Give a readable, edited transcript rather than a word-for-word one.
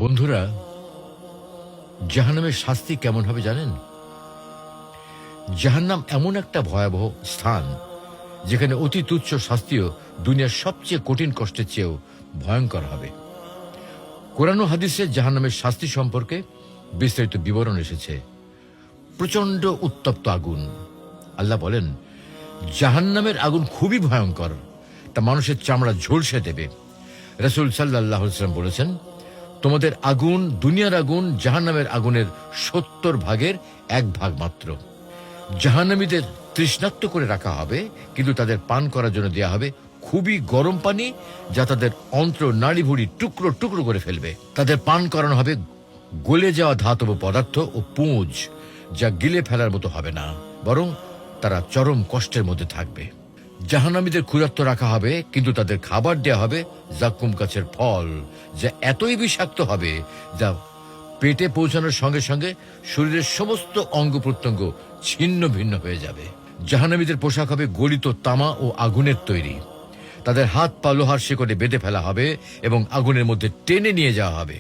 বন্ধুরা, জাহান্নামের শাস্তি কেমন হবে জানেন? জাহান্নাম এমন একটা ভয়াবহ স্থান যেখানে অতি তুচ্ছ শাস্তিও দুনিয়ার সবচেয়ে কঠিন কষ্টের চেয়েও ভয়ঙ্কর হবে। কোরআন ও হাদিসে জাহান্নামের শাস্তি সম্পর্কে বিস্তারিত বিবরণ এসেছে। প্রচন্ড উত্তপ্ত আগুন। আল্লাহ বলেন, জাহান্নামের আগুন খুবই ভয়ঙ্কর, তা মানুষের চামড়া ঝলসে দেবে। রাসূল সাল্লাল্লাহু আলাইহি ওয়াসাল্লাম বলেছেন, তোমাদের আগুন, দুনিয়ার আগুন জাহান্নামের আগুনের ৭০ ভাগের ১ ভাগ মাত্র। জাহান্নামীদের তৃষ্ণার্ত করে রাখা হবে, কিন্তু তাদের পান করার জন্য দেয়া হবে খুবই গরম পানি, যা তাদের অন্ত্র নাড়িভুড়ি টুকরো টুকরো করে ফেলবে। তাদের পান করানো হবে গলে যাওয়া ধাতব পদার্থ ও পুঁজ, যা গিলে ফেলার মতো হবে না, বরং তারা চরম কষ্টের মধ্যে থাকবে। জাহান্নামীদের ক্ষুধার্ত রাখা হবে, কিন্তু তাদের খাবার দেয়া হবে জাক্কুম গাছের ফল, যা এতই বিষাক্ত হবে যা পেটে পৌঁছানোর সঙ্গে সঙ্গে শরীরের সমস্ত অঙ্গ প্রত্যঙ্গ ছিন্ন ভিন্ন হয়ে যাবে। জাহান্নামীদের পোশাক হবে গলিত তামা ও আগুনের তৈরি। তাদের হাত পা লোহার শিকলে বেঁধে ফেলা হবে এবং আগুনের মধ্যে টেনে নিয়ে যাওয়া হবে।